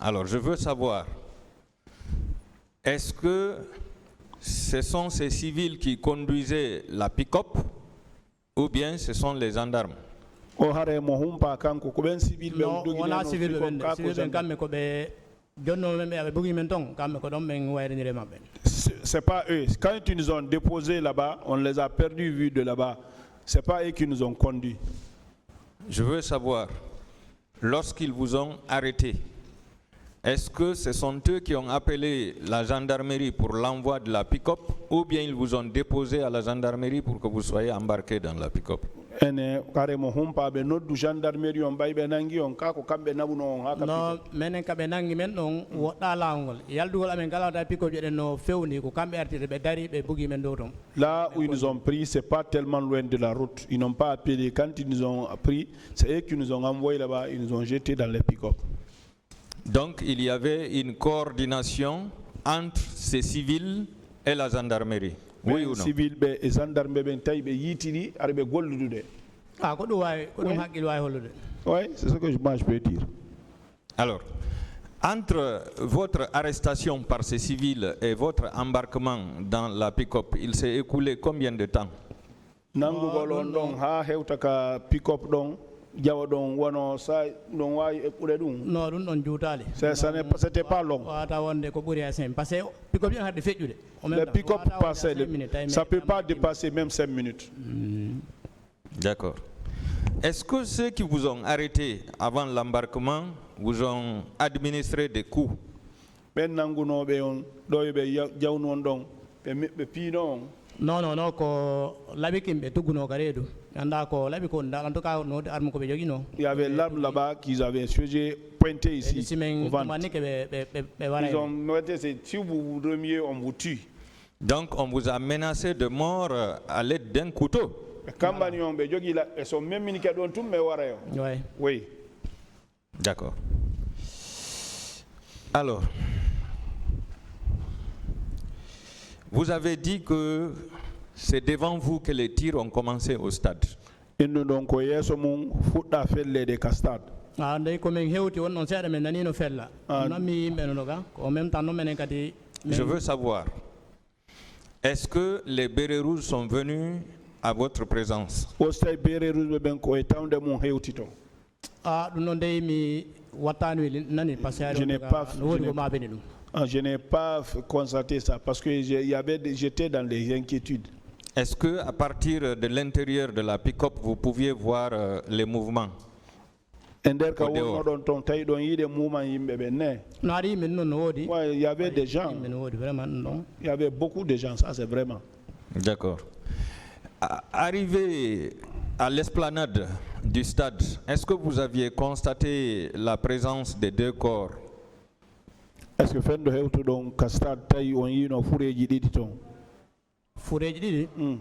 Alors, je veux savoir, est-ce que ce sont ces civils qui conduisaient la pick-up ou bien ce sont les gendarmes? O hare mo humpa kanko ko ben civil be Non, dogi on a no civil pick-up ben kako civil ben gendarme. kambe ko be jonno men be bugi men ton kambe ko don men wayrindire mabbe. C'est pas eux. Quand ils nous ont déposés là-bas, on les a perdus vus de là-bas. C'est pas eux qui nous ont conduits. Je veux savoir, lorsqu'ils vous ont arrêté, est-ce que ce sont eux qui ont appelé la gendarmerie pour l'envoi de la pick-up ou bien ils vous ont déposé à la gendarmerie pour que vous soyez embarqués dans la pick-up? Ene kare mo humpa be noddu gendarmerie on baybe nangi on kako kambe nabuno on haka. No menen kabe nangi men don wodda lawol yaldugol amen galata piko jeden no fewni ko kambe artide be dari be bugi men do ton. Là où ils nous ont pris, c'est pas tellement loin de la route. Ils n'ont pas appelé. Quand ils nous ont pris, c'est eux qui nous ont envoyés là-bas. Ils nous ont jetés dans les pick-up. Donc il y avait une coordination entre ces civils et la gendarmerie. Oui ou non? Civil be et gendarme ben tay be yitini arbe gollude. Ah ko do way ko dum hakkil way hollude. Ouais, c'est ce que je peux dire. Alors, entre votre arrestation par ces civils et votre embarquement dans la pick-up, il s'est écoulé combien de temps? Nangu golon don ha hewtaka pick-up don jawa don wono sa don way ekule dum. No dun don jutali. C'était pas long. Wata wonde ko buri asen parce que pick-up bien hadde fejjude. Le pick-up passait, ça peut pas dépasser même 5 minutes. D'accord. Est-ce que ceux qui vous ont arrêté avant l'embarquement vous ont administré des coups? Ben nanguno be on do be jawnon don be pino. Non ko labi kimbe tuguno karedu anda ko labi ko en tout cas no arme ko be jogino. Il y avait l'arme là-bas qu'ils avaient pointé ici. Ils ont noté c'est si vous vous remiez on vous tue. Donc on vous a menacé de mort à l'aide d'un couteau. Oui. D'accord. Alors, vous avez dit que c'est devant vous que les tirs ont commencé au stade. Je veux savoir, est-ce que les bérets rouges sont venus à votre présence? Je n'ai pas constaté ça parce que j'étais dans les inquiétudes. Est-ce que à partir de l'intérieur de la pick-up vous pouviez voir les mouvements? Il y avait des gens. Il y avait beaucoup de gens, ça c'est vraiment. D'accord. Arrivé à l'esplanade du stade, est-ce que vous aviez constaté la présence des deux corps? Est-ce que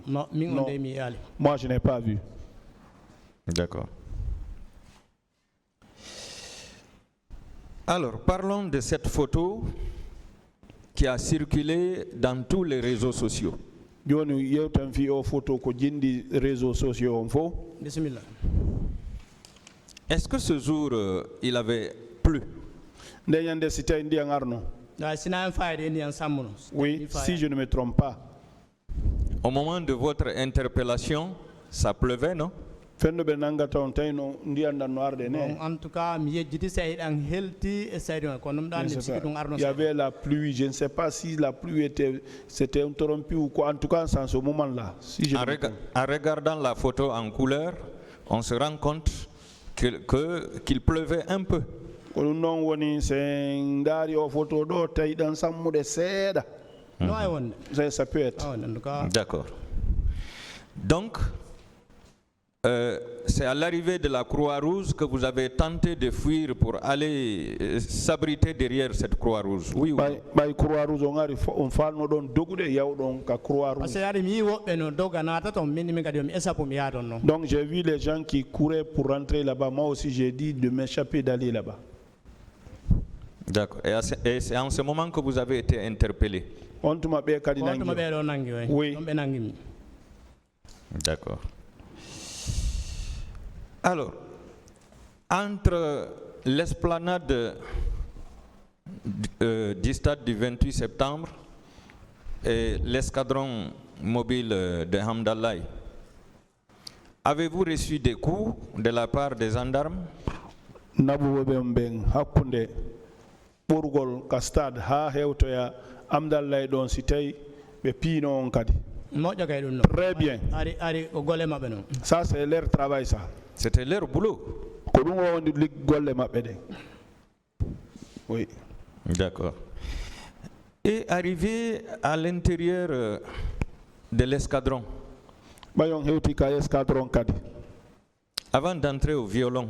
non, moi je n'ai pas vu. D'accord. Alors, parlons de cette photo qui a circulé dans tous les réseaux sociaux. Est-ce que ce jour, il avait plu? Oui, si je ne me trompe pas. Au moment de votre interpellation, ça pleuvait, non? En tout cas, il y avait la pluie. Je ne sais pas si la pluie s'était interrompue ou quoi. En tout cas, en ce moment-là. Si en regardant la photo en couleur, on se rend compte qu'il pleuvait un peu. Ça peut être. D'accord. Donc, c'est à l'arrivée de la Croix-Rouge que vous avez tenté de fuir pour aller s'abriter derrière cette Croix-Rouge. Oui, oui. Donc j'ai vu les gens qui couraient pour rentrer là-bas. Moi aussi j'ai dit de m'échapper d'aller là-bas. D'accord. Et c'est en ce moment que vous avez été interpellé? Oui. D'accord. Alors, entre l'esplanade du stade du 28 septembre et l'escadron mobile de Hamdallah. Avez-vous reçu des coups de la part des gendarmes? Nabu bembeng hakunde burgol ka stade ha hewtoya Hamdallah don sitay be pino on kadi. moƴƴo kay ɗum Très bien. ari ko golle maɓɓe noon. Ça c'est leur travail ça. C'était leur boulot. Ko ɗum o wondi golle maɓɓe ɗen. Oui. D'accord. Et arrivé à l'intérieur de l'escadron, Bayon hewti ka escadron kadi. avant d'entrer au violon,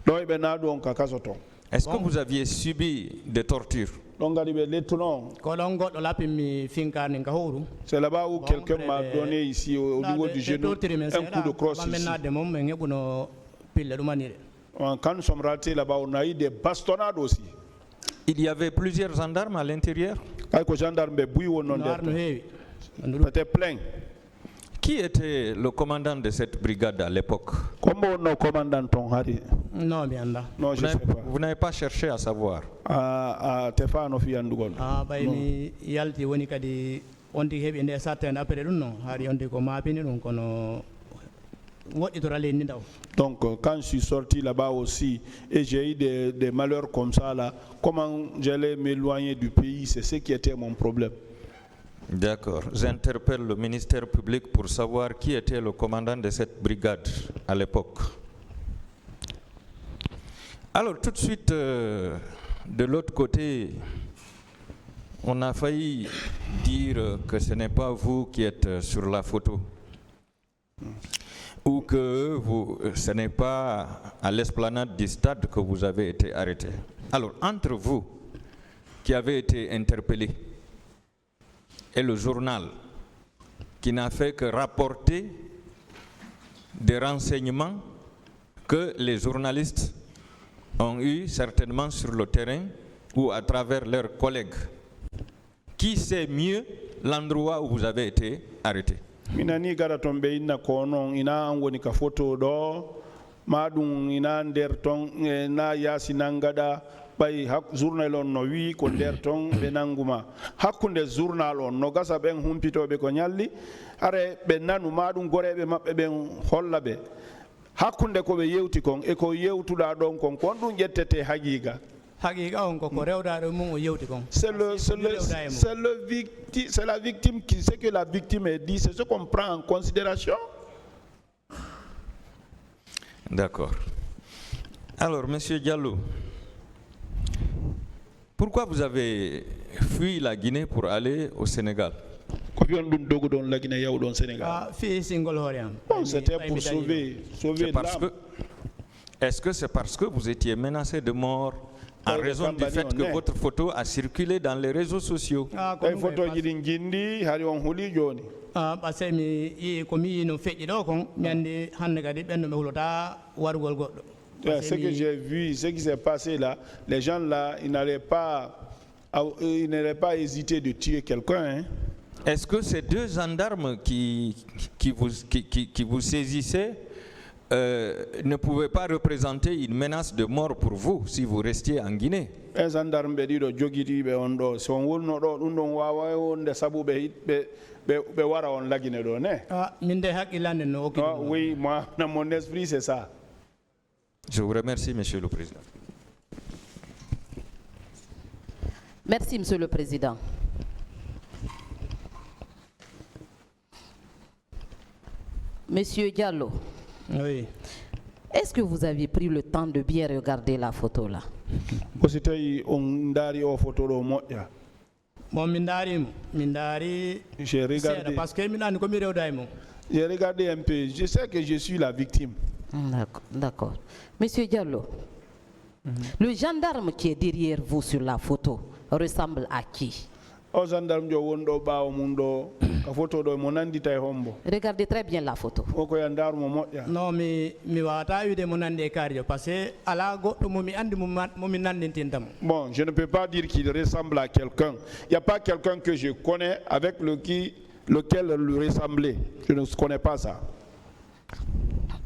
Ɗo ɓe naɗu on ka kasoto. est-ce que vous aviez subi des tortures? Ɗon kadi ɓe lettuno. ko ɗon goɗɗo lappimi finkani ka howru. C'est là-bas où quelqu'un m'a donné ici au niveau du genou un coup de crosse ici. mom en heɓuno pille ɗumanire. Quand nous sommes ratés là-bas, on a eu des bastonnades aussi. Il y avait plusieurs gendarmes à l'intérieur. Ay ko gendarme ɓe buyi wonnon no nder arno ton. heewi. C'était plein. Qui était le commandant de cette brigade à l'époque? Comme on commandant ton hari. non mi anda. Non, je sais pas. Vous n'avez pas cherché à savoir. Tefano fi andugol. ɓay mi yalti woni kadi on tigi heeɓi nde sattede après ɗum noon haari on tigi ko maapini ɗum kono woɗɗitora leydi ndaw. Donc quand je suis sorti là-bas aussi et j'ai eu des malheurs comme ça là, comment j'allais m'éloigner du pays, c'est ce qui était mon problème. D'accord. J'interpelle le ministère public pour savoir qui était le commandant de cette brigade à l'époque. Alors tout de suite, de l'autre côté, on a failli dire que ce n'est pas vous qui êtes sur la photo. Ou que ce n'est pas à l'esplanade du stade que vous avez été arrêté. Alors, entre vous qui avez été interpellé et le journal qui n'a fait que rapporter des renseignements que les journalistes ont eus certainement sur le terrain ou à travers leurs collègues, qui sait mieux l'endroit où vous avez été arrêté? Minani gara ton be inna ko non ina an woni ka photo do madum ina nder ton na yasi nangada bay journal on no wi ko nder ton be nanguma hakkunde journal on no gasa ben humpitobe ko nyalli are be nanu madum gorebe mabbe ben holla be hakkunde ko be yewti kon e ko yewtuda don kon dum jettete haqiqa. haqiqa on koko rewɗaɗo mum o yewti kon. C'est la victime qui ce que la victime a dit, c'est ce qu'on prend en considération. D'accord. Alors, Monsieur Diallo, pourquoi vous avez fui la Guinée pour aller au Sénégal? Bon, c'était pour sauver l'âme. Est-ce que c'est parce que vous étiez menacé de mort en raison du fait que votre photo a circulé dans les réseaux sociaux? Ce que j'ai vu, ce qui s'est passé là, les gens là, ils n'allaient pas hésiter de tuer quelqu'un. Hein. Est-ce que ces deux gendarmes qui vous saisissaient ne pouvaient pas représenter une menace de mort pour vous si vous restiez en Guinée? Un gendarme be dido jogiti be ondo so wonno do dum don wawa wonde sabu be wara on lagine do ne. Oui, moi dans mon esprit c'est ça. Je vous remercie, Monsieur le Président. Merci, Monsieur le Président. Monsieur Diallo, oui. Est-ce que vous avez pris le temps de bien regarder la photo là? J'ai regardé. J'ai regardé un peu. Je sais que je suis la victime. D'accord. Monsieur Diallo, le gendarme qui est derrière vous sur la photo ressemble à qui? Regardez très bien la photo. Non, bon, je ne peux pas dire qu'il ressemble à quelqu'un. Il n'y a pas quelqu'un que je connais avec lequel lui ressemblait. Je ne connais pas ça.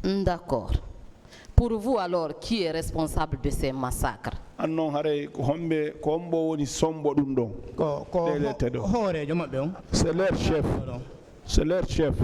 D'accord. Pour vous alors, qui est responsable de ces massacres? annon hare ko hombe ko hombo woni sombo ɗum ɗon ko ɗe lette ɗo hoorejo maɓɓe on c'est leur chef